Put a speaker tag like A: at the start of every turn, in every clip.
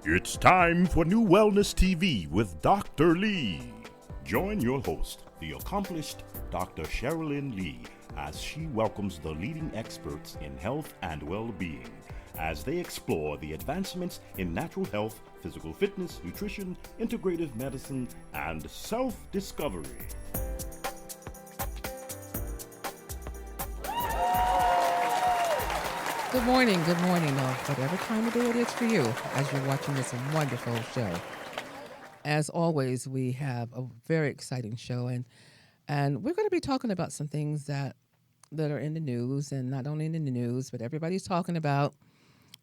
A: It's time for New Wellness TV with Dr. Lee. Join your host, the accomplished Dr.cherilyn Lee, as she welcomes the leading experts in health and well-being as they explore the advancements in natural health, physical fitness, nutrition, integrative medicine, and self-discovery.
B: Good morning, or whatever time of day it is for you as you're watching this wonderful show. As always, we have a very exciting show, and we're going to be talking about some things that are in the news, and not only in the news, but everybody's talking about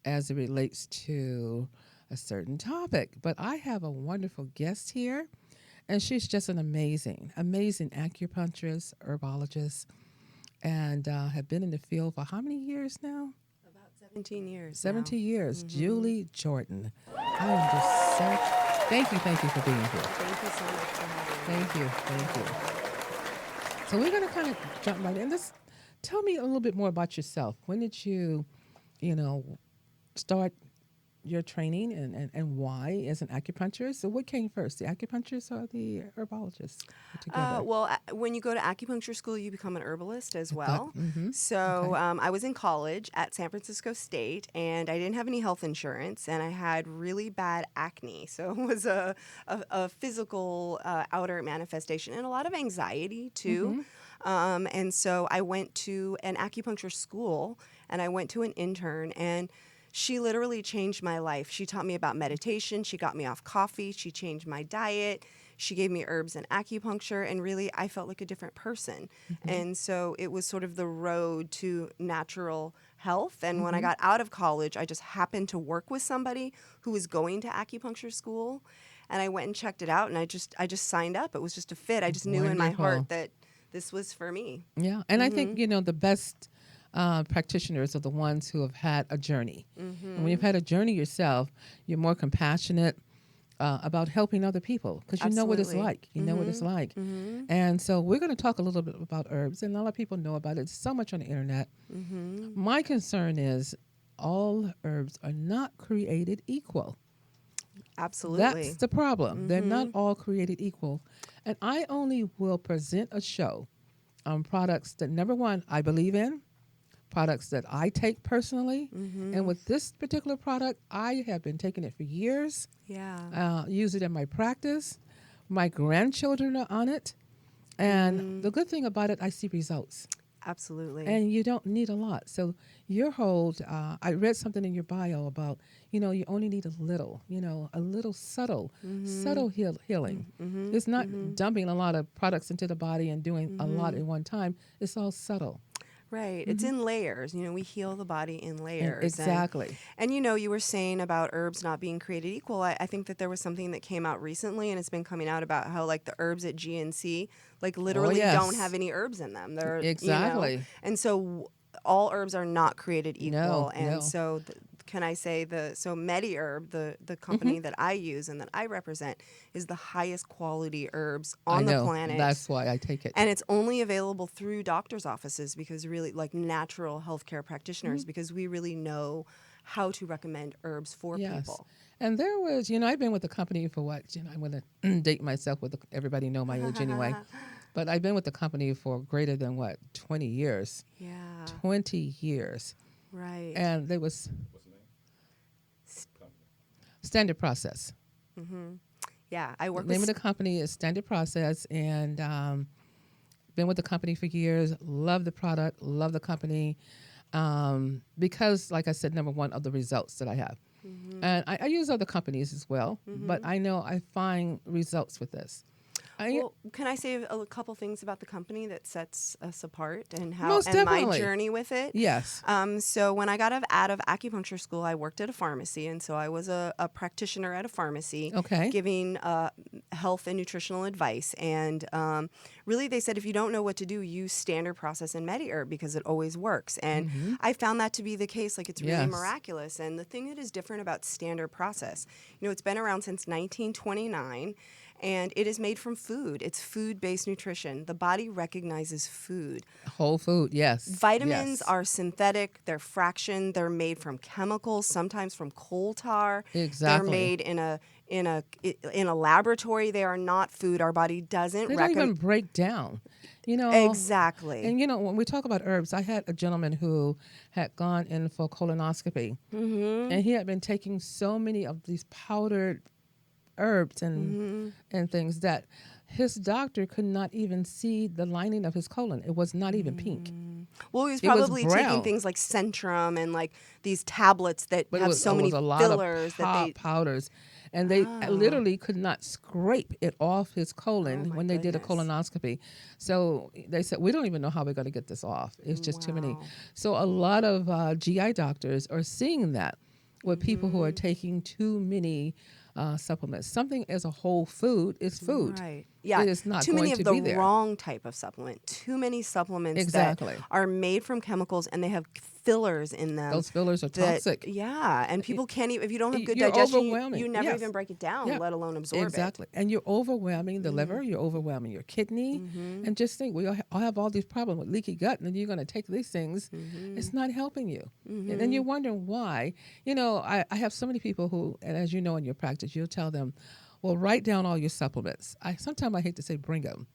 B: as it relates to a certain topic. But I have a wonderful guest here, and she's just an amazing acupuncturist, herbologist, and have been in the field for how many years now?
C: 17 years.
B: 17 years. Mm-hmm. Julie Jordan. I am just so... Thank you for being here.
C: Thank you so much for having me.
B: Thank you. So we're going to kind of jump right in. Just tell me a little bit more about yourself. When did you start your training and why as an acupuncturist? So what came first, the acupuncturist or the herbologist together?
C: When you go to acupuncture school, you become an herbalist as well.
B: Mm-hmm.
C: So I was in college at San Francisco State, and I didn't have any health insurance, and I had really bad acne. So it was a physical outer manifestation and a lot of anxiety too. Mm-hmm. And so I went to an acupuncture school, and I went to an intern, and she literally changed my life. She taught me about meditation. She got me off coffee. She changed my diet. She gave me herbs and acupuncture, and really I felt like a different person. Mm-hmm. And so it was sort of the road to natural health. And when I got out of college, I just happened to work with somebody who was going to acupuncture school, and I went and checked it out, and I just signed up. It was just a fit. I just knew in my heart that this was for me.
B: Yeah, and I think, the best practitioners are the ones who have had a journey. Mm-hmm. And when you've had a journey yourself, you're more compassionate about helping other people because you know what it's like. You know what it's like. Mm-hmm. And so we're going to talk a little bit about herbs, and a lot of people know about it. There's so much on the internet. Mm-hmm. My concern is all herbs are not created equal.
C: Absolutely.
B: That's the problem. Mm-hmm. They're not all created equal. And I only will present a show on products that, number one, I believe in, products that I take personally. Mm-hmm. And with this particular product, I have been taking it for years.
C: Yeah.
B: Use it in my practice. My grandchildren are on it. And the good thing about it, I see results.
C: Absolutely.
B: And you don't need a lot. So your hold, I read something in your bio about, you only need a little subtle healing. Mm-hmm. It's not dumping a lot of products into the body and doing a lot at one time. It's all subtle.
C: Right. Mm-hmm. It's in layers. We heal the body in layers.
B: Exactly.
C: And you were saying about herbs not being created equal. I think that there was something that came out recently, and it's been coming out about how, like, the herbs at GNC, like, literally don't have any herbs in them. They're
B: exactly.
C: And so all herbs are not created equal.
B: No.
C: So can I say Mediherb, the company that I use and that I represent, is the highest quality herbs on the planet.
B: That's why I take it.
C: And it's only available through doctors' offices because really, like, natural healthcare practitioners, because we really know how to recommend herbs for people.
B: And there was, I've been with the company for what? I'm going to date myself with everybody know my age anyway. But I've been with the company for greater than 20 years.
C: Yeah.
B: 20 years.
C: Right.
B: And there was... Standard Process.
C: Mm-hmm. Yeah, I work.
B: The name of the company is Standard Process, and been with the company for years. Love the product, love the company, because, like I said, number one, of the results that I have. Mm-hmm. And I use other companies as well, but I know I find results with this.
C: Can I say a couple things about the company that sets us apart and my journey with it?
B: Yes.
C: So when I got out of acupuncture school, I worked at a pharmacy, and so I was a practitioner at a pharmacy, giving health and nutritional advice. And really, they said if you don't know what to do, use Standard Process and Mediherb because it always works. And I found that to be the case. Like, it's really miraculous. And the thing that is different about Standard Process, it's been around since 1929. and it is made from food. It's food-based nutrition. The body recognizes food.
B: Whole food, yes.
C: Vitamins
B: yes.
C: are synthetic. They're fractioned. They're made from chemicals, sometimes from coal tar.
B: Exactly.
C: They're made in a laboratory. They are not food. Our body doesn't
B: They don't even break down.
C: Exactly.
B: And when we talk about herbs, I had a gentleman who had gone in for colonoscopy, and he had been taking so many of these powdered herbs and things that his doctor could not even see the lining of his colon. It was not even pink.
C: Well, he was
B: It was
C: probably taking
B: brown.
C: things like Centrum and like these tablets that
B: But
C: have so many
B: a lot
C: fillers
B: of
C: that they.
B: powders, and they literally could not scrape it off his colon
C: my
B: when they did a
C: goodness.
B: colonoscopy. So they said, we don't even know how we're going to get this off. It's just too many.
C: Wow.
B: So a lot of GI doctors are seeing that with people who are taking too many supplements. Something as a whole food is food.
C: Right. Yeah.
B: It is not
C: too
B: going
C: many of
B: to
C: the
B: be there.
C: wrong type of supplement. Too many supplements
B: Exactly.
C: that are made from chemicals and they have fillers in them.
B: Those fillers are
C: that-
B: toxic.
C: Yeah, and people can't even, if you don't have good
B: You're
C: digestion,
B: overwhelming.
C: you never
B: Yes.
C: even break it down,
B: Yeah.
C: let alone absorb
B: Exactly. And you're overwhelming the liver, you're overwhelming your kidney. And just think, we all have all these problems with leaky gut, and then you're going to take these things. It's not helping you. And then you're wondering why. I have so many people who, and as you know in your practice, you'll tell them, well, write down all your supplements. Sometimes I hate to say bring them.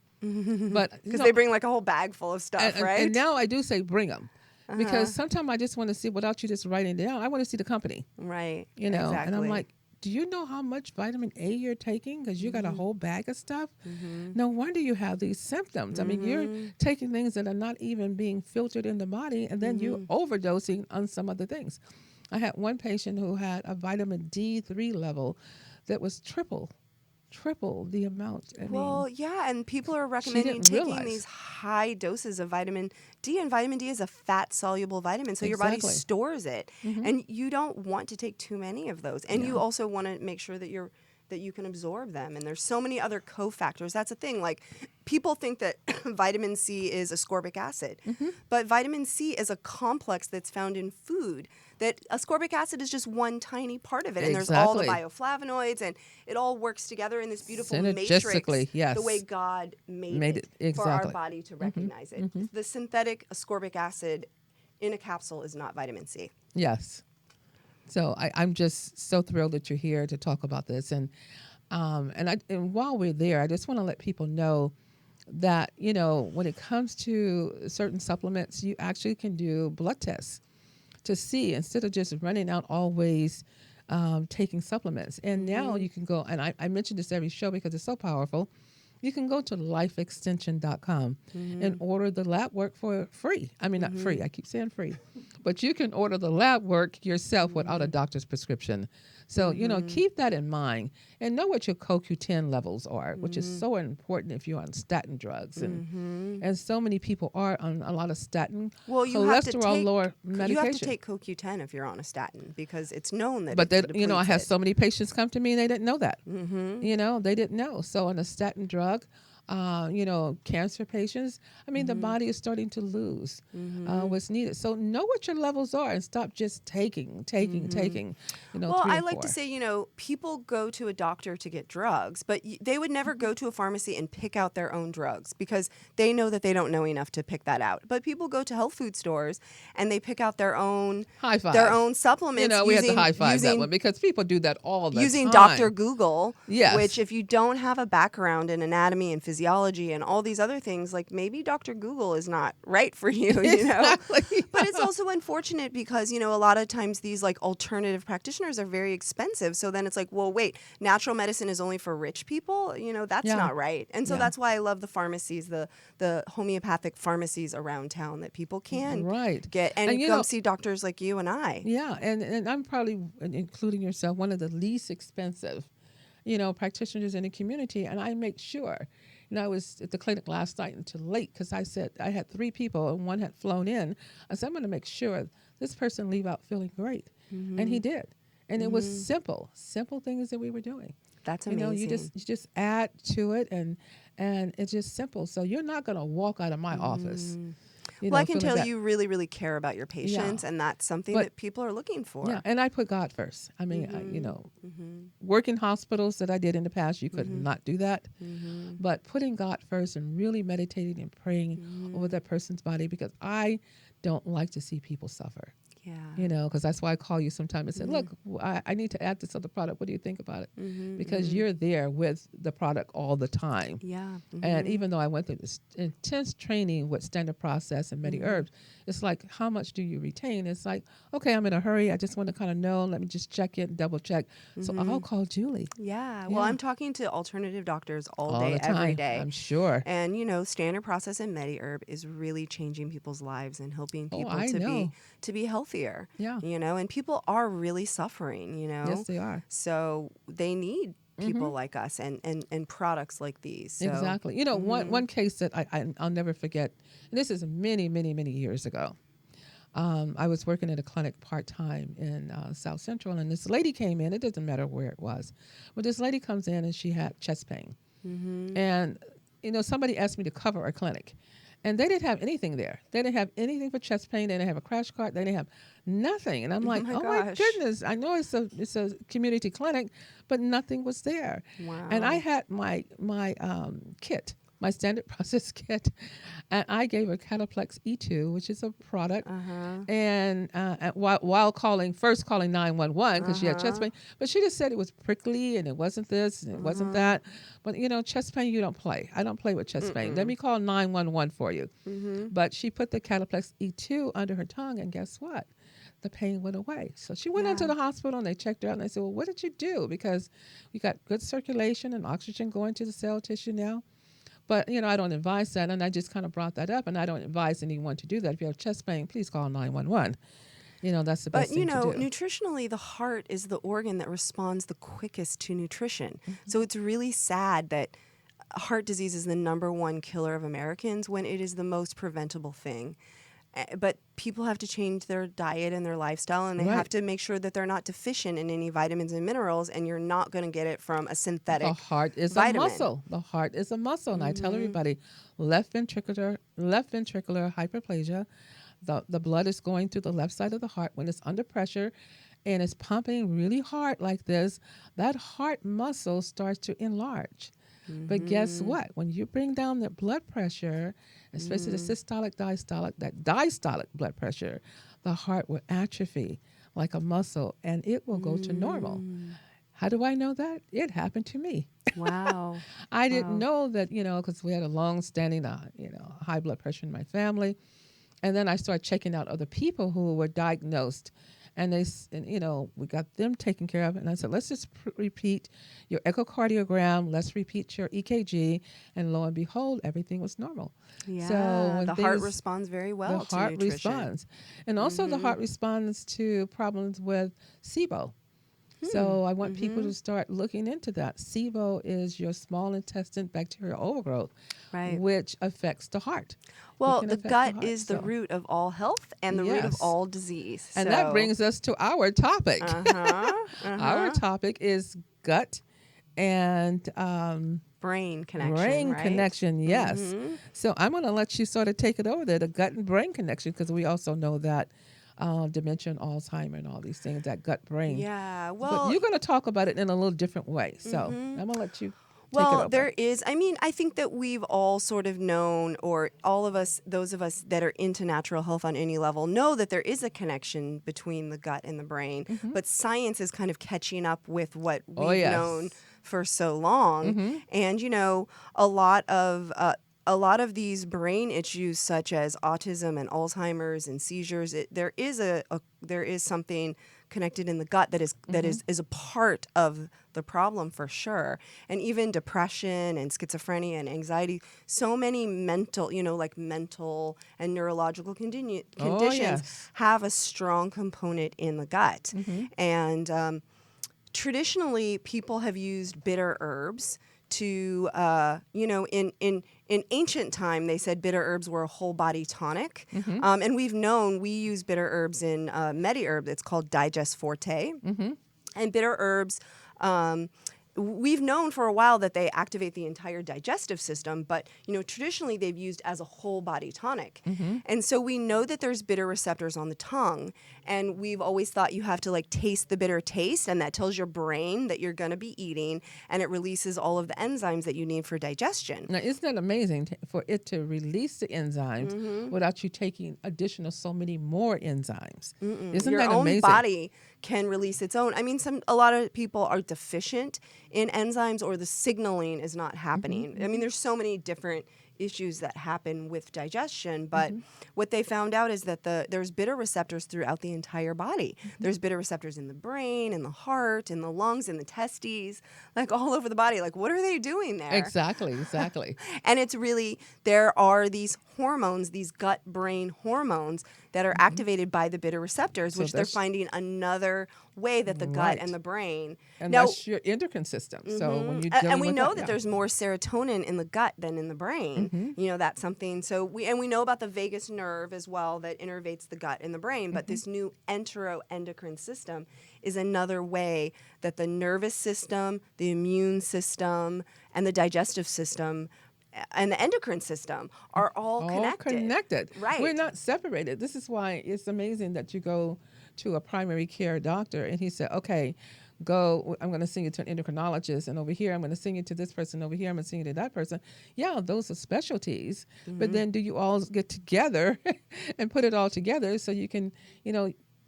B: But
C: Because they bring like a whole bag full of stuff, right?
B: And now I do say bring them. Because sometimes I just want to see, without you just writing it down, I want to see the company.
C: Right.
B: Exactly. And I'm
C: Exactly.
B: like, do you know how much vitamin A you're taking? Because you got a whole bag of stuff. No wonder you have these symptoms. I mean, you're taking things that are not even being filtered in the body, and then you're overdosing on some other things. I had one patient who had a vitamin D3 level that was triple the amount.
C: Well, yeah, and people are recommending taking
B: realize.
C: these high doses of vitamin D, and vitamin D is a fat-soluble vitamin, so your body
B: Exactly.
C: stores it, and you don't want to take too many of those, and you also want to make sure that you can absorb them, and there's so many other cofactors. That's the thing. Like, people think that vitamin C is ascorbic acid, but vitamin C is a complex that's found in food. That ascorbic acid is just one tiny part of it, and there's all the
B: Exactly.
C: bioflavonoids, and it all works together in this beautiful matrix,
B: Synergistically, yes.
C: the way God made it for our
B: exactly.
C: body to recognize it. The synthetic ascorbic acid in a capsule is not vitamin C.
B: Yes. So I'm just so thrilled that you're here to talk about this, and while we're there, I just want to let people know that when it comes to certain supplements, you actually can do blood tests to see, instead of just running out always taking supplements. And now you can go, and I mention this every show because it's so powerful. You can go to lifeextension.com and order the lab work for free. I mean, not free. I keep saying free. But you can order the lab work yourself without a doctor's prescription. So, keep that in mind and know what your CoQ10 levels are, which is so important if you're on statin drugs. And so many people are on a lot of statin,
C: Well, you have to
B: cholesterol
C: take,
B: lower medication.
C: You have to take CoQ10 if you're on a statin because it's known that
B: But
C: it
B: I
C: depletes
B: had
C: it.
B: so many patients come to me and they didn't know that. They didn't know. So on a statin drug, cancer patients, the body is starting to lose what's needed. So know what your levels are and stop just taking.
C: Well,
B: 3
C: I
B: and
C: like
B: 4.
C: to say, people go to a doctor to get drugs, but they would never go to a pharmacy and pick out their own drugs because they know that they don't know enough to pick that out. But people go to health food stores and they pick out their own
B: High five.
C: their own supplements.
B: We have to high five that
C: using-
B: one because people do that all the time.
C: Using Dr. Google,
B: Yes.
C: which if you don't have a background in anatomy and physiology and all these other things, like maybe Dr. Google is not right for you,
B: Exactly.
C: But it's also unfortunate because, a lot of times these like alternative practitioners are very expensive. So then it's like, well, wait, natural medicine is only for rich people? That's
B: Yeah.
C: not right. And so
B: Yeah.
C: that's why I love the pharmacies, the homeopathic pharmacies around town that people can
B: Right.
C: get and,
B: And,
C: come see doctors like you and I.
B: Yeah, and I'm probably, including yourself, one of the least expensive, practitioners in the community. And I make sure, I was at the clinic last night until late because I said I had 3 people and one had flown in. I said, I'm going to make sure this person leave out feeling great. And he did. And it was simple things that we were doing.
C: That's amazing.
B: You just add to it and it's just simple. So you're not going to walk out of my office You
C: Well,
B: know,
C: I can
B: feeling
C: tell
B: that.
C: you really, really care about your patients, and that's something
B: But
C: that people are looking for.
B: yeah, and I put God first. I mean, work in hospitals that I did in the past, you could not do that. But putting God first and really meditating and praying over that person's body, because I don't like to see people suffer.
C: Yeah.
B: You know, because that's why I call you sometimes and say, look, I need to add this other product. What do you think about it? Because you're there with the product all the time.
C: Yeah.
B: And even though I went through this intense training with Standard Process and Mediherb, it's like, how much do you retain? It's like, okay, I'm in a hurry. I just want to kind of know. Let me just check it, double check. So I'll call Julie.
C: Yeah. Well, I'm talking to alternative doctors all day,
B: the time,
C: every day.
B: I'm sure.
C: And, Standard Process and Mediherb is really changing people's lives and helping people
B: I know.
C: to be healthier.
B: Yeah.
C: And people are really suffering,
B: Yes, they are.
C: So they need people like us and products like these. So.
B: Exactly. One case that I'll never forget, and this is many, many, many years ago. I was working at a clinic part-time in South Central, and this lady came in. It doesn't matter where it was. But this lady comes in, and she had chest pain. And, somebody asked me to cover a clinic. And they didn't have anything there. They didn't have anything for chest pain. They didn't have a crash cart. They didn't have nothing. And I'm like,
C: my
B: oh my
C: gosh.
B: goodness. I know it's a community clinic, but nothing was there.
C: Wow.
B: And I had my kit, my Standard Process kit, and I gave her Cataplex E2, which is a product, and while calling 911 because she had chest pain, but she just said it was prickly and it wasn't this and it wasn't that. But chest pain, you don't play. I don't play with chest pain. Let me call 911 for you. But she put the Cataplex E2 under her tongue, and guess what? The pain went away. So she went into the hospital and they checked her out and they said, well, what did you do? Because you got good circulation and oxygen going to the cell tissue now. But, I don't advise that, and I just kind of brought that up, and I don't advise anyone to do that. If you have chest pain, please call 911. That's the best thing to do.
C: But, nutritionally, the heart is the organ that responds the quickest to nutrition. So it's really sad that heart disease is the #1 killer of Americans when it is the most preventable thing. But people have to change their diet and their lifestyle, and they have to make sure that they're not deficient in any vitamins and minerals, and you're not going to get it from a synthetic
B: The heart is
C: vitamin.
B: a muscle. The heart is a muscle. And I tell everybody, left ventricular hyperplasia, the blood is going through the left side of the heart when it's under pressure and it's pumping really hard like this. That heart muscle starts to enlarge. But guess what? When you bring down the blood pressure, especially the systolic, diastolic blood pressure, the heart will atrophy like a muscle, and it will go to normal. How do I know that? It happened to me.
C: Wow.
B: I didn't know that, because we had a long-standing, high blood pressure in my family. And then I started checking out other people who were diagnosed. And we got them taken care of. And I said, let's just repeat your echocardiogram. Let's repeat your EKG. And lo and behold, everything was normal.
C: Yeah,
B: so when
C: the heart responds very well to
B: heart
C: nutrition.
B: Responds. And also the heart responds to problems with SIBO. So I want people to start looking into that. SIBO is your small intestine bacterial overgrowth, which affects the heart.
C: Well, the gut is the root of all health and the root of all disease.
B: And that brings us to our topic. Our topic is gut and
C: brain connection.
B: Brain
C: right?
B: connection, yes. So I'm going to let you sort of take it over there, the gut and brain connection, because we also know that dementia and Alzheimer and all these things, that gut brain.
C: Yeah,
B: but you're going to talk about it in a little different way. So I'm going to let you take it over.
C: There is, I think that we've all sort of known, or all of us, those of us that are into natural health on any level, know that there is a connection between the gut and the brain, but science is kind of catching up with what we've known for so long. And, a lot of these brain issues, such as autism and Alzheimer's and seizures, there is something connected in the gut that is a part of the problem for sure. And even depression and schizophrenia and anxiety, so many mental and neurological conditions have a strong component in the gut. And traditionally, people have used bitter herbs to, in ancient time, they said bitter herbs were a whole body tonic. And we use bitter herbs in Mediherb. It's called Digest Forte. And bitter herbs we've known for a while that they activate the entire digestive system, but traditionally they've used as a whole body tonic. And so we know that there's bitter receptors on the tongue, and we've always thought you have to like taste the bitter taste, and that tells your brain that you're going to be eating, and it releases all of the enzymes that you need for digestion.
B: Now, isn't that amazing for it to release the enzymes without you taking additional so many more enzymes? Isn't
C: Your
B: that
C: own
B: amazing?
C: body can release its own. I mean, a lot of people are deficient in enzymes, or the signaling is not happening. I mean, there's so many different issues that happen with digestion, but what they found out is that there's bitter receptors throughout the entire body. There's bitter receptors in the brain, in the heart, in the lungs, in the testes, like all over the body. Like, what are they doing there?
B: Exactly.
C: And it's really, there are these hormones, these gut-brain hormones that are activated by the bitter receptors,
B: So
C: which they're
B: that's-
C: finding another way that the gut
B: Right.
C: and the brain.
B: And
C: Now,
B: that's your endocrine system. So when you're
C: and
B: dealing
C: we
B: with
C: know
B: that,
C: that
B: yeah.
C: there's more serotonin in the gut than in the brain. That's something. So we know about the vagus nerve as well that innervates the gut and the brain. But this new enteroendocrine system is another way that the nervous system, the immune system, and the digestive system and the endocrine system are all connected. Right.
B: We're not separated. This is why it's amazing that you go to a primary care doctor and he said, okay, go, I'm going to send you to an endocrinologist, and over here I'm going to send you to this person, over here I'm going to send you to that person. Yeah, those are specialties. But then do you all get together and put it all together so you can,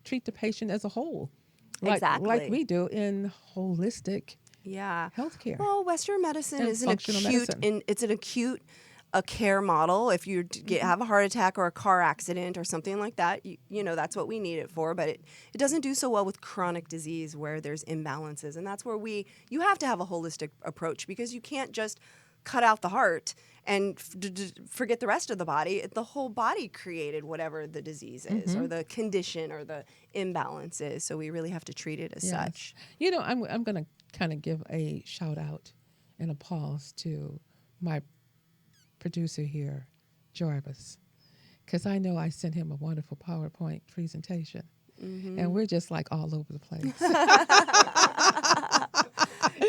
B: treat the patient as a whole?
C: Exactly.
B: Like we do in holistic healthcare.
C: Well, Western medicine
B: And
C: is an
B: functional
C: acute.
B: medicine.
C: It's an acute care model. If you have a heart attack or a car accident or something like that, that's what we need it for. But it doesn't do so well with chronic disease where there's imbalances, and that's where you have to have a holistic approach, because you can't just cut out the heart and forget the rest of the body. The whole body created whatever the disease is, or the condition, or the imbalance is. So we really have to treat it as such.
B: I'm going to kind of give a shout out and a pause to my producer here, Jarvis, because I know I sent him a wonderful PowerPoint presentation, and we're just like all over the place.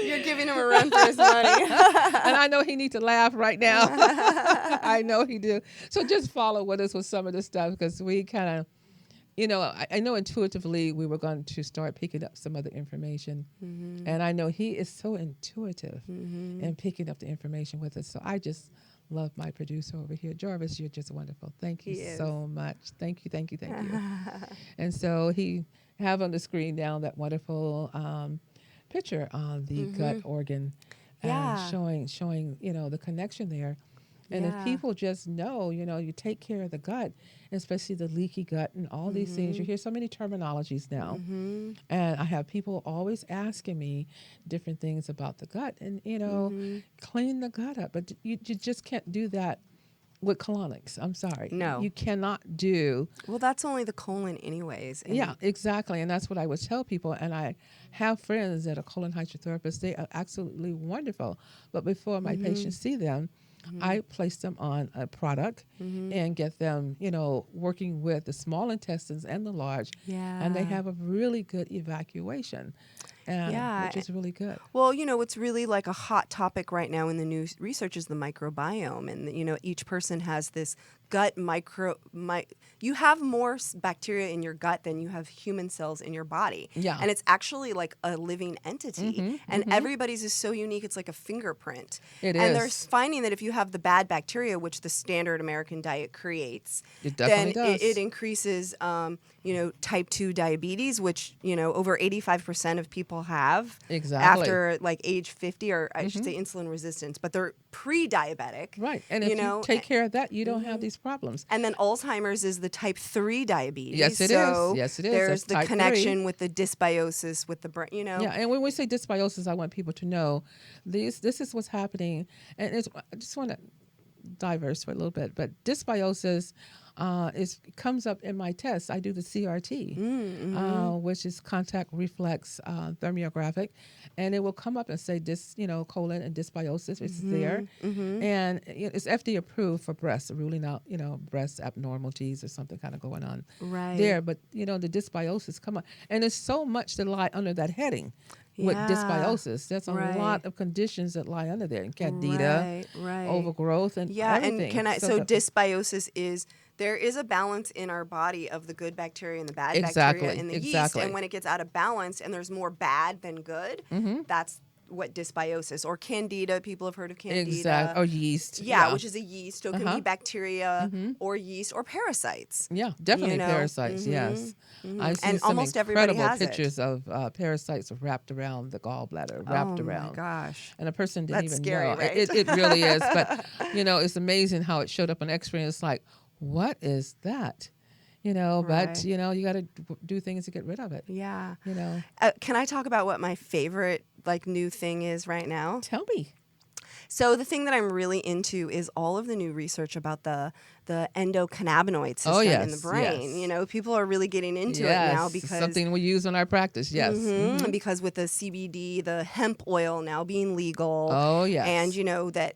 C: You're giving him a run for his money.
B: And I know he needs to laugh right now. I know he do. So just follow with us with some of this stuff, because we kind of, I know intuitively we were going to start picking up some other information. And I know he is so intuitive in picking up the information with us. So I just love my producer over here. Jarvis, you're just wonderful. Thank you so much. Thank you. And so he have on the screen now that wonderful picture on the gut organ, and showing the connection there. And if people just know, you take care of the gut, especially the leaky gut and all these things. You hear so many terminologies now. And I have people always asking me different things about the gut, and, clean the gut up. But you just can't do that with colonics. I'm sorry.
C: No.
B: You cannot do.
C: Well, that's only the colon anyways. And
B: Yeah, exactly. And that's what I would tell people. And I have friends that are colon hydrotherapists. They are absolutely wonderful. But before my patients see them, I place them on a product and get them, working with the small intestines and the large. And they have a really good evacuation, which is really good.
C: Well, what's really like a hot topic right now in the new research is the microbiome. And, each person has this gut you have more bacteria in your gut than you have human cells in your body.
B: Yeah.
C: And it's actually like a living entity. And everybody's is so unique. It's like a fingerprint.
B: It
C: and
B: is.
C: they're finding that if you have the bad bacteria, which the standard American diet creates,
B: It definitely
C: then
B: does.
C: it increases, type 2 diabetes, which, over 85% of people have
B: Exactly.
C: after like age 50, or I should say insulin resistance, but they're pre-diabetic.
B: Right. And if you take care of that, you don't have these problems.
C: And then Alzheimer's is the type 3 diabetes.
B: Yes, it
C: so
B: is. Yes, it is.
C: There's
B: That's
C: the
B: type
C: connection
B: 3.
C: with the dysbiosis with the brain,
B: Yeah, and when we say dysbiosis, I want people to know this is what's happening. And I just want to diverse for a little bit, but dysbiosis comes up in my test. I do the CRT, which is contact reflex thermographic, and it will come up and say colon and dysbiosis is there, and it's FDA approved for breast, ruling out breast abnormalities or something kind of going on there. But the dysbiosis come up, and there's so much to lie under that heading. with
C: Yeah.
B: dysbiosis. There's a
C: Right.
B: lot of conditions that lie under there, and candida, overgrowth, and
C: Yeah,
B: everything.
C: and so dysbiosis is there is a balance in our body of the good bacteria and the bad bacteria in the yeast, and when it gets out of balance and there's more bad than good, that's what dysbiosis or candida. People have heard of candida.
B: Or yeast.
C: Yeah, which is a yeast. So it can be bacteria or yeast or parasites.
B: Yeah, definitely parasites. Yes, I've seen
C: And
B: some
C: almost everybody
B: incredible
C: has
B: pictures of parasites wrapped around the gallbladder, wrapped around.
C: Oh my gosh!
B: And a person didn't
C: That's
B: even
C: scary,
B: know.
C: right?
B: It really is. But it's amazing how it showed up on X-ray. And it's like, what is that? But
C: Right.
B: you got to do things to get rid of it.
C: Yeah.
B: You
C: Can I talk about what my favorite new thing is right now?
B: Tell me.
C: So the thing that I'm really into is all of the new research about the endocannabinoid system in the brain.
B: Yes.
C: People are really getting into it now because
B: something we use in our practice. Yes,
C: because with the CBD, the hemp oil now being legal.
B: Oh yes,
C: and that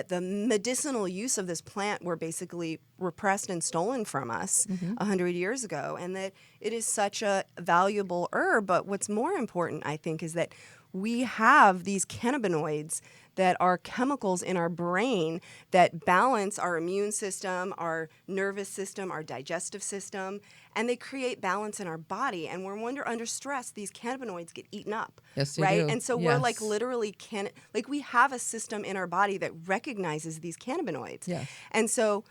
C: the medicinal use of this plant were basically repressed and stolen from us 100 years ago, and that it is such a valuable herb. But what's more important, I think, is that we have these cannabinoids that are chemicals in our brain that balance our immune system, our nervous system, our digestive system, and they create balance in our body. And when we're under stress, these cannabinoids get eaten up.
B: Yes, they
C: right?
B: do.
C: And so we're literally we have a system in our body that recognizes these cannabinoids.
B: Yes.
C: And so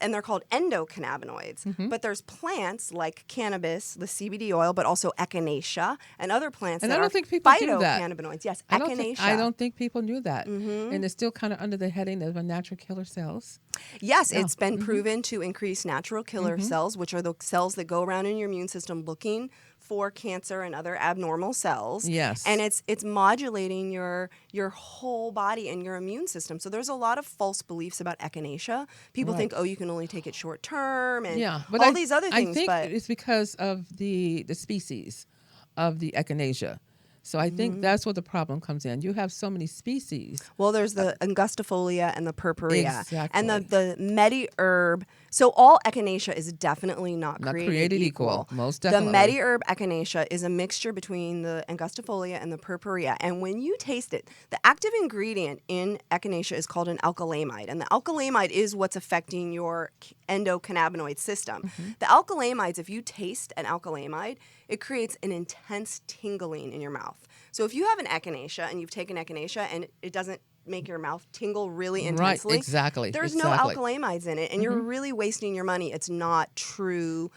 C: and they're called endocannabinoids, but there's plants like cannabis, the CBD oil, but also echinacea and other plants
B: And
C: that
B: I don't
C: are
B: think people do that.
C: phytocannabinoids. Yes,
B: I
C: echinacea.
B: don't think people knew that. And it's still kind of under the heading of a natural killer cells.
C: Yes, it's been proven to increase natural killer cells, which are the cells that go around in your immune system looking for cancer and other abnormal cells.
B: Yes.
C: And it's modulating your whole body and your immune system. So there's a lot of false beliefs about echinacea. People think, you can only take it short term and all these other things.
B: I think
C: but
B: it's because of the species of the echinacea. So I think that's where the problem comes in. You have so many species.
C: Well, there's the angustifolia and the purpurea.
B: Exactly.
C: And the mediherb. So all echinacea is definitely not created equal.
B: Most definitely.
C: The mediherb echinacea is a mixture between the angustifolia and the purpurea. And when you taste it, the active ingredient in echinacea is called an alkalamide. And the alkalamide is what's affecting your endocannabinoid system. The alkalamides, if you taste an alkalamide, it creates an intense tingling in your mouth. So if you have an echinacea and you've taken echinacea and it doesn't make your mouth tingle really intensely,
B: right, exactly.
C: There's no alkalamides in it, and you're really wasting your money. It's not true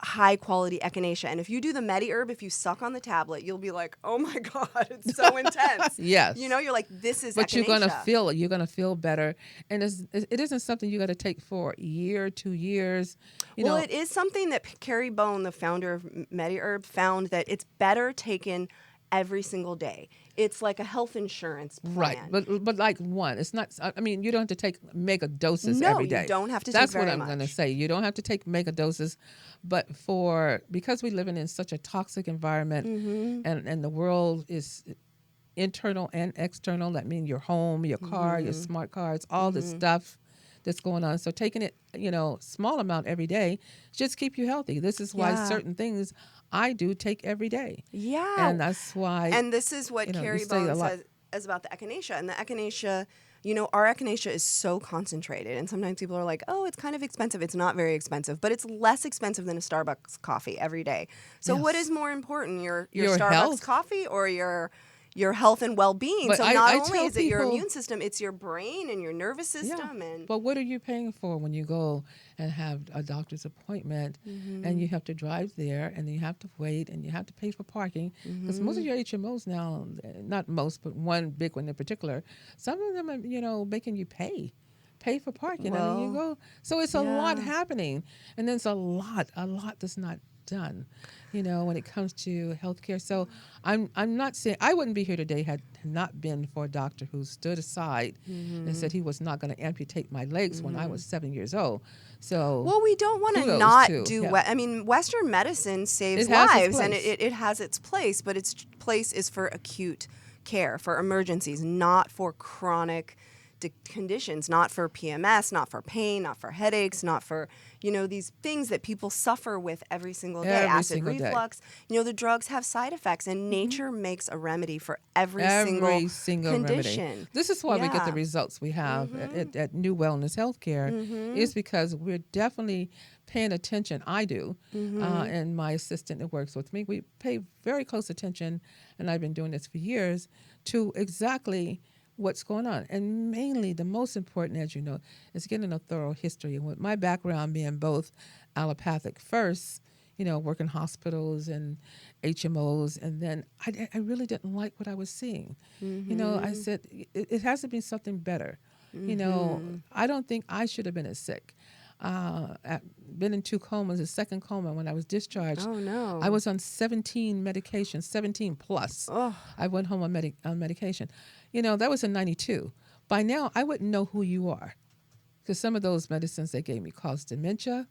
C: high quality echinacea. And if you do the mediherb, if you suck on the tablet, you'll be like, oh my God, it's so intense.
B: Yes.
C: You're like, this is
B: but
C: echinacea.
B: you're gonna feel better. And it isn't something you got to take for a year, 2 years.
C: It is something that Carrie Bone, the founder of Mediherb, found that it's better taken every single day. It's like a health insurance plan.
B: Right, but like one, it's not. I mean, you don't have to take mega doses every day.
C: No, you don't have to
B: That's
C: take very
B: what I'm going to say. You don't have to take mega doses, but because we're living in such a toxic environment, and the world is internal and external. That means your home, your car, your smart cards, all this stuff that's going on. So taking it, small amount every day, just keep you healthy. This is why certain things I do take every day.
C: Yeah.
B: And that's why.
C: And this is what Carrie Bone says about the echinacea. And the echinacea, our echinacea is so concentrated. And sometimes people are like, oh, it's kind of expensive. It's not very expensive, but it's less expensive than a Starbucks coffee every day. So what is more important, your Starbucks
B: health.
C: coffee or your health and well-being?
B: But
C: so
B: I
C: not only
B: tell
C: is it your
B: people-
C: immune system, it's your brain and your nervous system. And
B: But what are you paying for when you go and have a doctor's appointment and you have to drive there and you have to wait and you have to pay for parking? Because most of your HMOs now, not most, but one big one in particular, some of them are, making you pay for parking.
C: Well,
B: and then you go. So it's a lot happening. And there's a lot that's not done, when it comes to healthcare. So I'm not saying I wouldn't be here today had not been for a doctor who stood aside and said he was not going to amputate my legs when I was 7 years old. So
C: well, we don't want to not do. I mean, Western medicine saves lives, and it has its place, but its place is for acute care, for emergencies, not for chronic conditions, not for PMS, not for pain, not for headaches, not for, these things that people suffer with every single day.
B: Every
C: Acid
B: single day.
C: reflux, the drugs have side effects, and nature makes a remedy for every
B: Every
C: single
B: remedy.
C: condition.
B: This is why we get the
C: Yeah.
B: results we have at NuWellness Healthcare, is because we're definitely paying attention. I do, and my assistant that works with me, we pay very close attention, and I've been doing this for years, to exactly what's going on. And mainly, the most important, as you know, is getting a thorough history. And with my background being both allopathic first, working hospitals and HMOs, and then I really didn't like what I was seeing. I said, it has to be something better. I don't think I should have been as sick. Been in 2 comas, a second coma when I was discharged.
C: Oh, no.
B: I was on 17 medications, 17 plus.
C: Oh.
B: I went home on medication. That was in 92. By now, I wouldn't know who you are, because some of those medicines they gave me caused dementia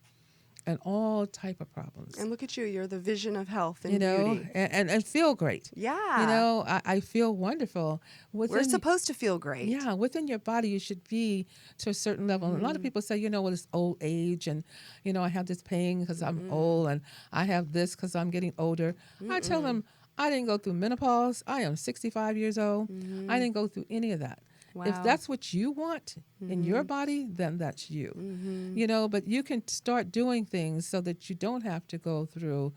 B: and all type of problems.
C: And look at you. You're the vision of health and
B: you know,
C: beauty.
B: and feel great.
C: Yeah.
B: I feel wonderful.
C: We're supposed to feel great.
B: Yeah, within your body, you should be to a certain level. And a lot of people say, it's old age, and, I have this pain because I'm old, and I have this because I'm getting older. I tell them, I didn't go through menopause. I am 65 years old. I didn't go through any of that.
C: Wow.
B: If that's what you want in your body, then that's you. But you can start doing things so that you don't have to go through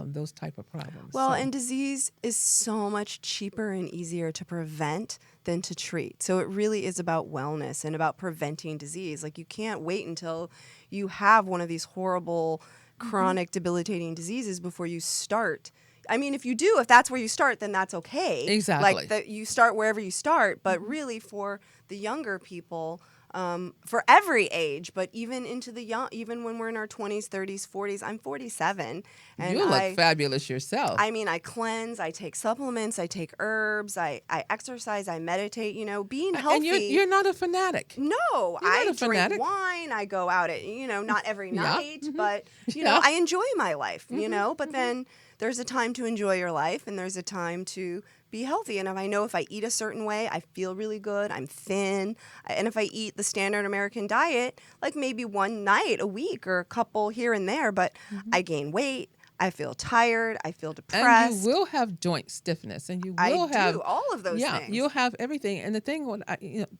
B: those type of problems.
C: Well, and disease is so much cheaper and easier to prevent than to treat. So it really is about wellness and about preventing disease. Like, you can't wait until you have one of these horrible, chronic, debilitating diseases before you start. I mean, if that's where you start, then that's okay.
B: Exactly.
C: Like, that you start wherever you start. But really, for the younger people, for every age, but even into the even when we're in our 20s, 30s, 40s. I'm 47, and
B: you look fabulous yourself.
C: I mean, I cleanse, I take supplements, I take herbs, I exercise, I meditate. Being healthy.
B: And you're not a fanatic.
C: No,
B: You're
C: I
B: not a
C: drink
B: fanatic.
C: wine. I go out at not every night, but
B: Yeah.
C: I enjoy my life. But then there's a time to enjoy your life, and there's a time to be healthy. And if I eat a certain way, I feel really good. I'm thin. And if I eat the standard American diet, like maybe one night a week or a couple here and there, but I gain weight. I feel tired. I feel depressed.
B: And you will have joint stiffness, and you will have
C: do all of those things.
B: You'll have everything. And the thing,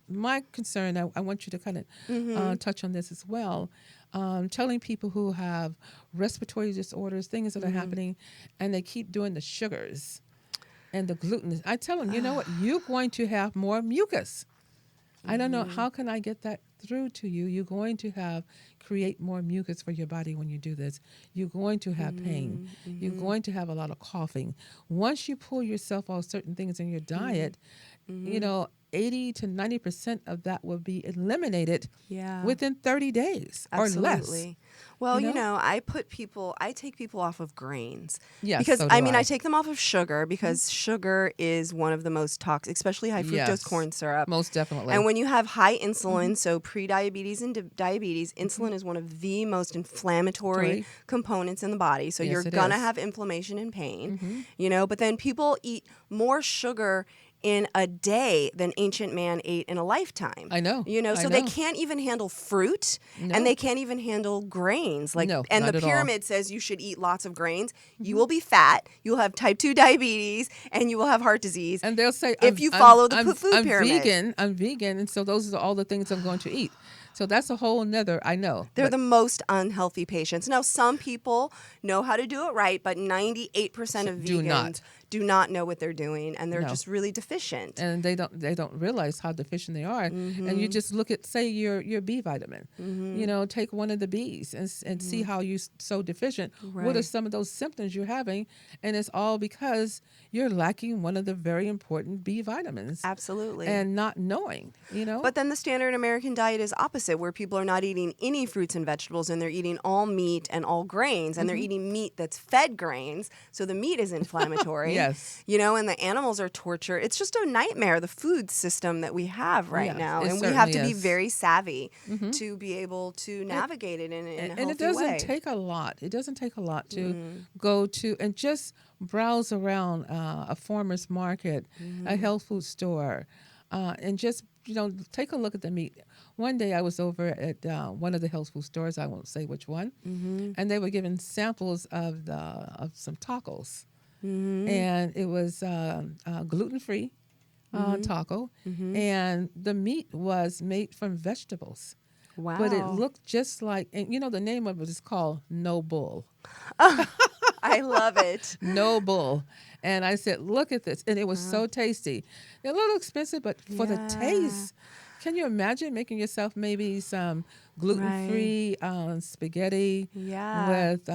B: my concern, I want you to kind of touch on this as well. Telling people who have respiratory disorders, things that are happening, and they keep doing the sugars and the gluten. I tell them, you know what? You're going to have more mucus. I don't know, how can I get that through to you? You're going to create more mucus for your body when you do this. You're going to have pain. You're going to have a lot of coughing. Once you pull yourself off certain things in your diet, 80 to 90% of that will be eliminated within 30 days or less.
C: Well, I take people off of grains.
B: Yes,
C: because
B: so do
C: I take them off of sugar because sugar is one of the most toxic, especially high fructose corn syrup.
B: Most definitely.
C: And when you have high insulin, so pre-diabetes and diabetes, insulin is one of the most inflammatory components in the body. So you're going to have inflammation and pain, but then people eat more sugar in a day than ancient man ate in a lifetime.
B: I know.
C: So they can't even handle fruit, and they can't even handle grains. And the pyramid says you should eat lots of grains. You will be fat, you'll have type 2 diabetes, and you will have heart disease.
B: And they'll say,
C: if you follow the food pyramid.
B: I'm vegan, and so those are all the things I'm going to eat. So that's a whole nother, I know.
C: They're the most unhealthy patients. Now, some people know how to do it right, but 98% of vegans do not know what they're doing, and they're just really deficient.
B: And they don't realize how deficient they are. And you just look at, say, your B vitamin. Take one of the Bs and see how you're so deficient.
C: Right.
B: What are some of those symptoms you're having? And it's all because you're lacking one of the very important B vitamins.
C: Absolutely.
B: And not knowing,
C: But then the standard American diet is opposite, where people are not eating any fruits and vegetables, and they're eating all meat and all grains, and they're eating meat that's fed grains, so the meat is inflammatory.
B: Yes.
C: And the animals are tortured. It's just a nightmare, the food system that we have right now. And we have to be very savvy to be able to navigate it in a healthy way.
B: And it doesn't take a lot. It doesn't take a lot to go to and just browse around a farmer's market, a health food store, and just take a look at the meat. One day I was over at one of the health food stores. I won't say which one, and they were giving samples of some tacos, and it was gluten-free taco, and the meat was made from vegetables.
C: Wow.
B: But it looked just like, and the name of it is called No Bull.
C: I love it.
B: No Bull. And I said, look at this. And it was so tasty. They're a little expensive, but for the taste, can you imagine making yourself maybe some gluten-free spaghetti with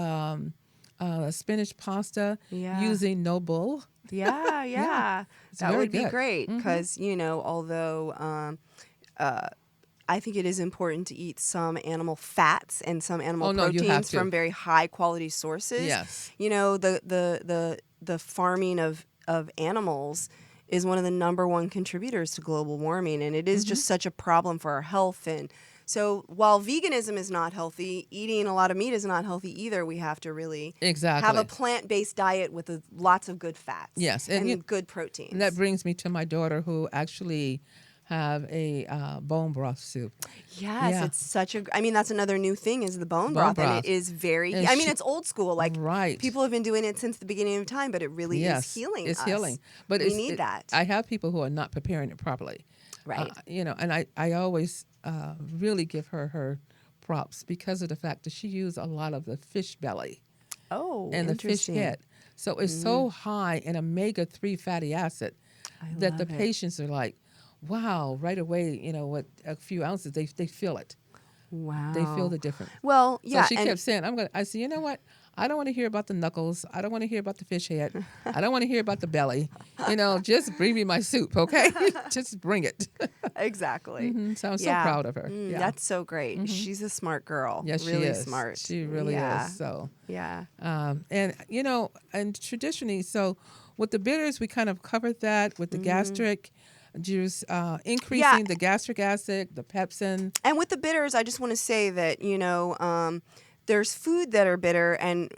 B: spinach pasta using No Bull?
C: Yeah. That would be
B: good.
C: great because, although I think it is important to eat some animal fats and some animal proteins from very high quality sources.
B: Yes.
C: The farming of animals is one of the number one contributors to global warming, and it is just such a problem for our health. And so while veganism is not healthy, eating a lot of meat is not healthy either. We have to really have a plant-based diet with lots of good fats and good proteins.
B: And that brings me to my daughter, who actually have a bone broth soup.
C: Yes, it's such a. I mean, that's another new thing is the bone broth, and it is very.
B: And
C: it's old school. Like people have been doing it since the beginning of time, but it really is healing.
B: It's
C: us.
B: healing, but
C: we need that.
B: I have people who are not preparing it properly,
C: right?
B: And I always really give her props because of the fact that she used a lot of the fish belly, and the fish head. So it's so high in omega-3 fatty acid that the patients are like, wow, right away, with a few ounces, they feel it.
C: Wow.
B: They feel the difference.
C: Well, yeah.
B: So she kept saying, I said, you know what? I don't want to hear about the knuckles. I don't want to hear about the fish head. I don't want to hear about the belly. Just bring me my soup, okay? Just bring it.
C: Exactly.
B: So I'm so proud of her.
C: That's so great. She's a smart girl.
B: Yes,
C: really
B: she is.
C: Smart.
B: She really is. So
C: yeah.
B: And traditionally, so with the bitters, we kind of covered that with the gastric juice, increasing the gastric acid, the pepsin.
C: And with the bitters, I just want to say that, there's food that are bitter, and,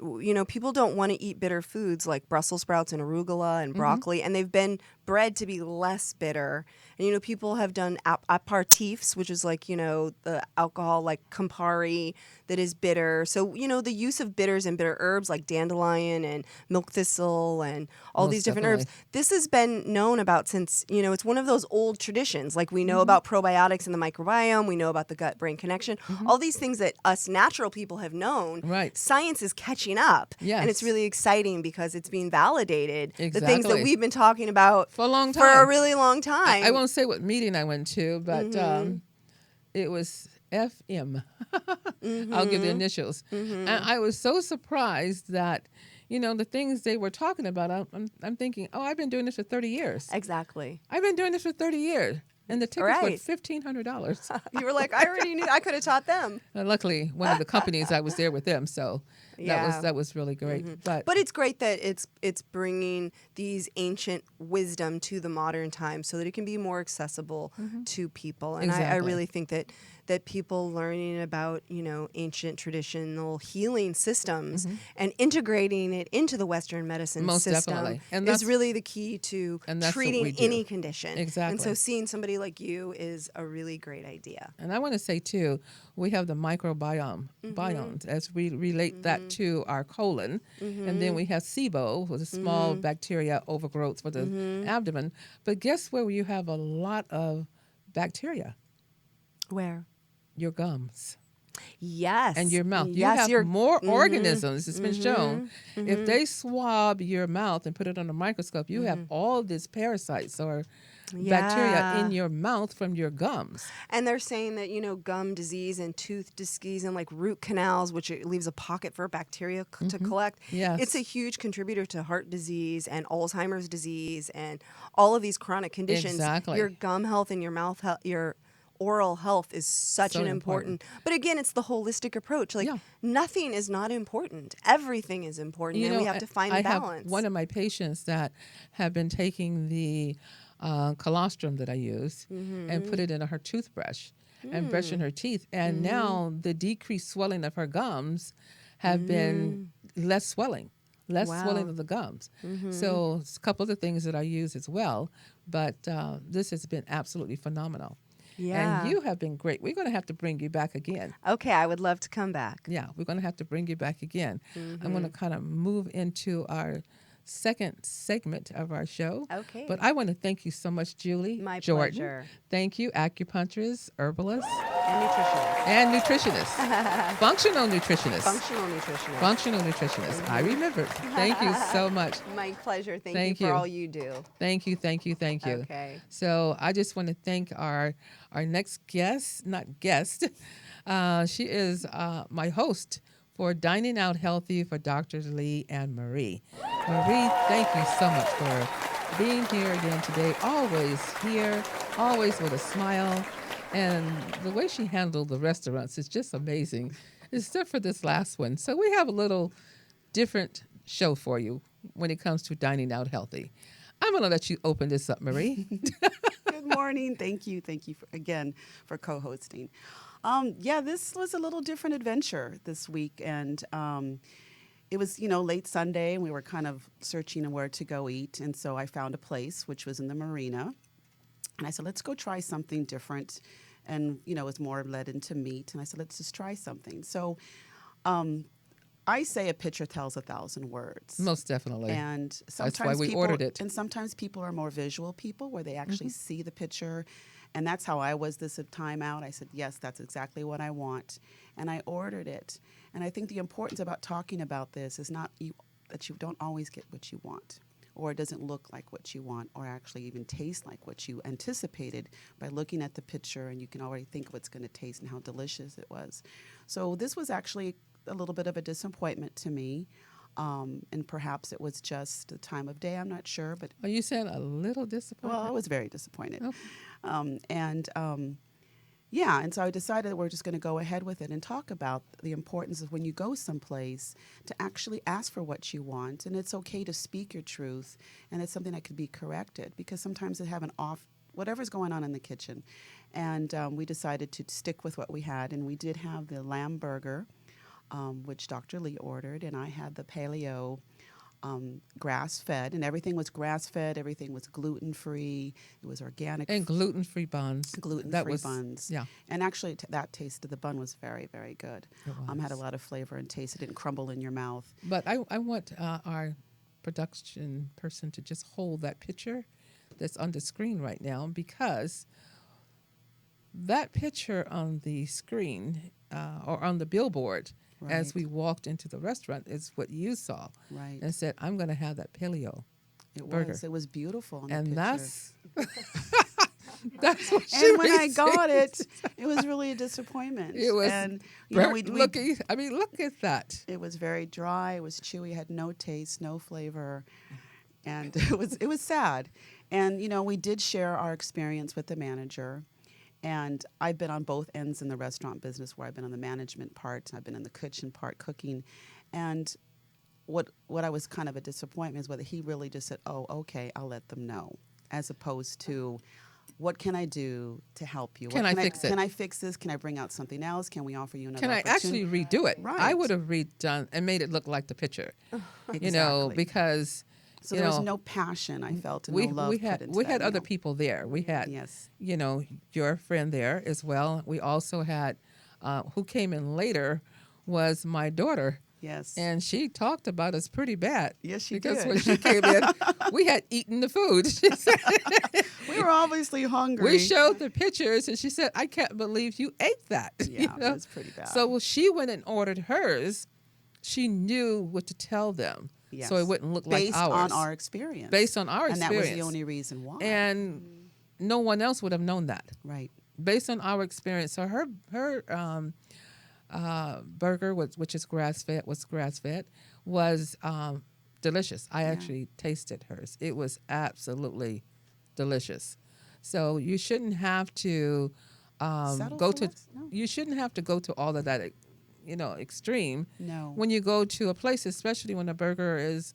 C: people don't want to eat bitter foods like Brussels sprouts and arugula and broccoli, and they've been bred to be less bitter. And, people have done aperitifs, which is like, the alcohol like Campari that is bitter. So, the use of bitters and bitter herbs like dandelion and milk thistle and all these different herbs, this has been known about since, it's one of those old traditions. Like we know about probiotics in the microbiome. We know about the gut-brain connection. All these things that us natural people have known.
B: Right.
C: Science is catching up.
B: Yes.
C: And it's really exciting because it's being validated.
B: Exactly.
C: The things that we've been talking about
B: for a long time.
C: For a really long time.
B: I won't say what meeting I went to, but it was FM. I'll give the initials. And I was so surprised that, the things they were talking about, I'm thinking, I've been doing this for 30 years.
C: Exactly.
B: I've been doing this for 30 years. And the tickets were $1,500.
C: You were like, I already knew. I could have taught them.
B: And luckily, one of the companies, I was there with them. So that was really great. But
C: it's great that it's bringing these ancient wisdom to the modern time so that it can be more accessible to people. And I really think that people learning about, ancient traditional healing systems and integrating it into the Western medicine system is really the key to treating any condition.
B: Exactly.
C: And so seeing somebody like you is a really great idea.
B: And I want to say, too, we have the microbiomes as we relate that to our colon. And then we have SIBO, with a small bacteria overgrowth for the abdomen. But guess where you have a lot of bacteria?
C: Where?
B: Your gums.
C: Yes.
B: And your mouth. You have more organisms, it's been shown. If they swab your mouth and put it on a microscope, you have all these parasites or bacteria in your mouth from your gums.
C: And they're saying that, gum disease and tooth disease and like root canals, which it leaves a pocket for bacteria to collect.
B: Yes.
C: It's a huge contributor to heart disease and Alzheimer's disease and all of these chronic conditions.
B: Exactly.
C: Your gum health and your mouth health, your oral health is such an important. But again, it's the holistic approach. Like nothing is not important. Everything is important, and we have to find a balance.
B: I have one of my patients that have been taking the colostrum that I use and put it in her toothbrush and brushing her teeth. And now the decreased swelling of her gums have been less swelling. Swelling of the gums. So it's a couple of the things that I use as well, but this has been absolutely phenomenal.
C: Yeah.
B: And you have been great. We're going to have to bring you back again.
C: Okay, I would love to come back.
B: Yeah, we're going to have to bring you back again. I'm going to kind of move into our second segment of our show.
C: Okay.
B: But I want to thank you so much, Julie.
C: My
B: Jordan.
C: pleasure.
B: Thank you, acupuncturist, herbalist,
C: And nutritionist.
B: and nutritionist. Functional nutritionist.
C: Functional nutritionist.
B: Functional nutritionist. I remembered. Thank you so much.
C: My pleasure. Thank
B: Thank
C: you for
B: you.
C: all you do.
B: Thank you, thank you, thank you.
C: Okay.
B: So I just want to thank our next guest, not guest. She is my host for Dining Out Healthy for Drs. Lee and Marie. Marie, thank you so much for being here again today. Always here, always with a smile. And the way she handled the restaurants is just amazing, except for this last one. So we have a little different show for you when it comes to dining out healthy. I'm going to let you open this up, Marie.
D: Good morning. Thank you. Thank you again for co-hosting. This was a little different adventure this week. And it was, late Sunday, and we were kind of searching where to go eat. And so I found a place, which was in the marina. And I said, let's go try something different. And, it was more led into meat. And I said, let's just try something. So I say a picture tells 1,000 words.
B: Most definitely.
D: And sometimes
B: that's why we ordered it.
D: And sometimes people are more visual people where they actually see the picture. And that's how I was this time out. I said, yes, that's exactly what I want. And I ordered it. And I think the importance about talking about this is not that you don't always get what you want, or it doesn't look like what you want, or actually even taste like what you anticipated by looking at the picture, and you can already think of what's going to taste and how delicious it was. So this was actually a little bit of a disappointment to me. And perhaps it was just the time of day. I'm not sure, but
B: Are you saying a little disappointed?
D: well, I was very disappointed.
B: Oh.
D: And so I decided that we're just going to go ahead with it and talk about the importance of when you go someplace to actually ask for what you want. And it's okay to speak your truth, and it's something that could be corrected, because sometimes they have whatever's going on in the kitchen. And we decided to stick with what we had, and we did have the lamb burger, which Dr. Lee ordered, and I had the paleo grass-fed, and everything was grass-fed, everything was gluten-free, it was organic.
B: And gluten-free buns.
D: Gluten-free buns.
B: Yeah.
D: And actually, that taste of the bun was very, very good.
B: It was.
D: Had a lot of flavor and taste. It didn't crumble in your mouth.
B: But I want our production person to just hold that picture that's on the screen right now, because that picture on the screen or on the billboard as we walked into the restaurant is what you saw.
D: Right.
B: And said, I'm going to have that paleo burger.
D: It was beautiful on
B: And
D: the picture.
B: that's what she
D: And when I
B: received.
D: got it, it was really a disappointment.
B: It was
D: and
B: look at that.
D: it was very dry. It was chewy. Had no taste, no flavor, and it was sad. And we did share our experience with the manager. And I've been on both ends in the restaurant business, where I've been on the management part, I've been in the kitchen part, cooking. And what I was kind of a disappointment is whether he really just said, oh, okay, I'll let them know, as opposed to, what can I do to help you?
B: Can I fix it?
D: Can I fix this? Can I bring out something else? Can we offer you another
B: Can I
D: opportunity?
B: actually redo it?
D: Right.
B: I would have redone and made it look like the picture,
D: Exactly.
B: because
D: So there was no passion, I felt, and no love
B: we
D: put
B: had
D: into
B: we
D: that
B: had other
D: meal.
B: people there. We had
D: Yes.
B: your friend there as well. We also had who came in later was my daughter.
D: Yes.
B: And she talked about us pretty bad.
D: Yes, she
B: because
D: did.
B: when she came in, we had eaten the food. She said,
D: We were obviously hungry.
B: we showed the pictures, and she said, I can't believe you ate that.
D: Yeah, it was pretty bad.
B: So when she went and ordered hers, she knew what to tell them.
D: Yes.
B: So it wouldn't look
D: Based
B: like ours.
D: on our experience.
B: Based on our
D: And
B: experience.
D: that was the only reason why.
B: And no one else would have known that.
D: Right.
B: Based on our experience. So her burger, which is grass-fed, was delicious. I actually tasted hers. It was absolutely delicious. So you shouldn't have to
D: Settle
B: go
D: for
B: to
D: less? No.
B: you shouldn't have to go to all of that extreme
D: No.
B: when you go to a place, especially when a burger is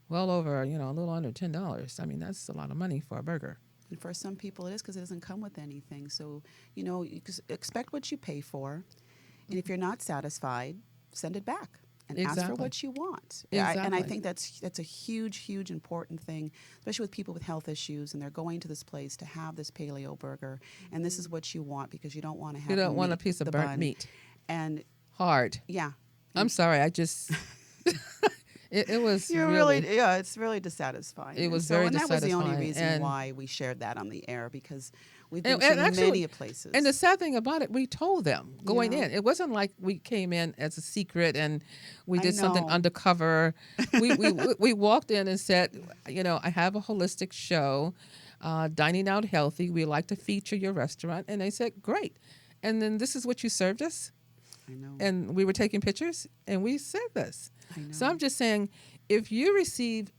B: well over, a little under $10. I mean, that's a lot of money for a burger.
D: And for some people it is, because it doesn't come with anything. So, you expect what you pay for. And if you're not satisfied, send it back. and ask for
B: Exactly.
D: what you want.
B: Exactly.
D: And I think that's a huge important thing, especially with people with health issues, and they're going to this place to have this paleo burger, and this is what you want because you don't want to have
B: You don't
D: the
B: want a
D: meat,
B: piece of
D: the
B: burnt
D: bun.
B: meat.
D: And
B: Hard.
D: yeah,
B: I'm sorry. I just. it was
D: you're
B: really.
D: it's really dissatisfying.
B: It
D: And
B: was
D: so,
B: very
D: and that was the only
B: dissatisfying.
D: reason
B: And-
D: why we shared that on the air, because we've been
B: And
D: to
B: actually-
D: many places.
B: And the sad thing about it, we told them going
D: Yeah.
B: in. It wasn't like we came in as a secret and we
D: I
B: did something
D: know.
B: undercover. We walked in and said, I have a holistic show, Dining Out Healthy. We like to feature your restaurant. And they said, great. And then this is what you served us.
D: I know.
B: And we were taking pictures and we said this.
D: I know.
B: So I'm just saying, if you receive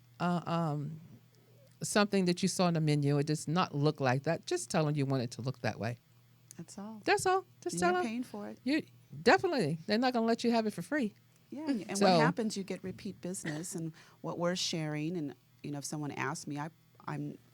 B: something that you saw on the menu, it does not look like that, just tell them you want it to look that way.
D: That's all.
B: That's all. Just
D: And
B: tell
D: you're
B: them.
D: paying for it.
B: You definitely. They're not going to let you have it for free.
D: Yeah, and
B: So-
D: what happens? You get repeat business, and what we're sharing. And if someone asks me,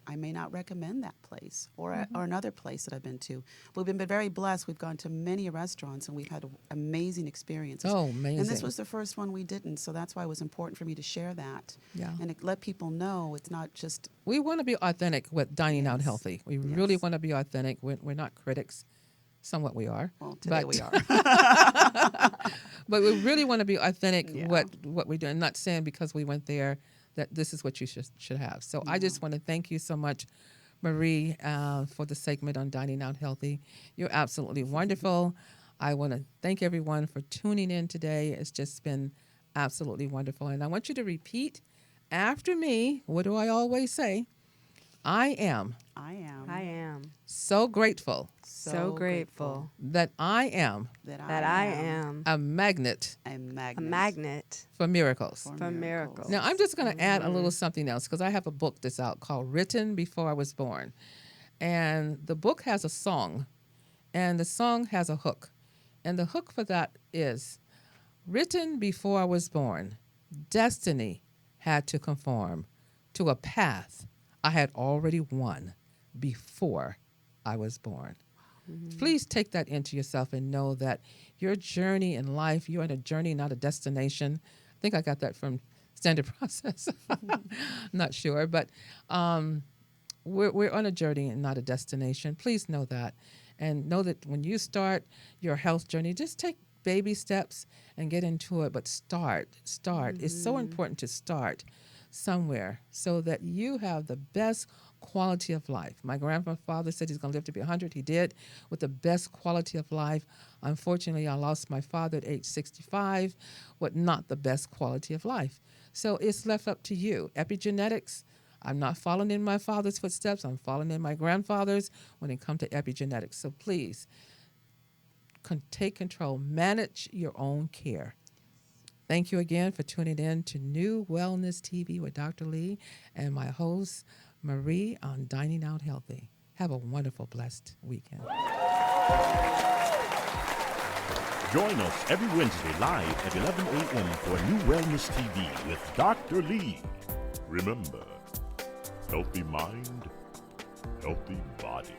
D: I may not recommend that place or
B: Mm-hmm.
D: or another place that I've been to. We've been very blessed. We've gone to many restaurants, and we've had amazing experiences.
B: Oh, amazing.
D: And this was the first one we didn't, so that's why it was important for me to share that.
B: Yeah.
D: And let people know it's not just.
B: We want to be authentic with Dining Out
D: Yes.
B: Healthy. We really
D: Yes.
B: want to be authentic. We're not critics. Somewhat we are.
D: Well, today
B: but,
D: we are.
B: But we really want to be authentic
D: Yeah.
B: what we do. And not saying because we went there that this is what you should have. So I just want to thank you so much, Marie, for the segment on Dining Out Healthy. You're absolutely wonderful. I want to thank everyone for tuning in today. It's just been absolutely wonderful. And I want you to repeat after me. What do I always say? I am
D: I am
B: so grateful
C: So grateful
B: that I am
C: that I am
B: a magnet
D: a magnet,
C: a magnet
B: for miracles.
C: for miracles.
B: Now, I'm just going to add a little something else because I have a book that's out called Written Before I Was Born. And the book has a song, and the song has a hook. And the hook for that is, written before I was born, destiny had to conform to a path I had already won before I was born. Please take that into yourself and know that your journey in life, you're on a journey, not a destination. I think I got that from Standard Process. Not sure, but we're on a journey and not a destination. Please know that. And know that when you start your health journey, just take baby steps and get into it, but start. It's so important to start somewhere so that you have the best quality of life. My grandfather said he's going to live to be 100. He did, with the best quality of life. Unfortunately, I lost my father at age 65 with not the best quality of life. So it's left up to you. Epigenetics, I'm not following in my father's footsteps. I'm following in my grandfather's when it comes to epigenetics. So please, take control. Manage your own care. Thank you again for tuning in to NuWellness TV with Dr. Lee and my host, Marie, on Dining Out Healthy. Have a wonderful, blessed weekend.
A: Join us every Wednesday live at 11 a.m. for NuWellness TV with Dr. Lee. Remember, healthy mind, healthy body.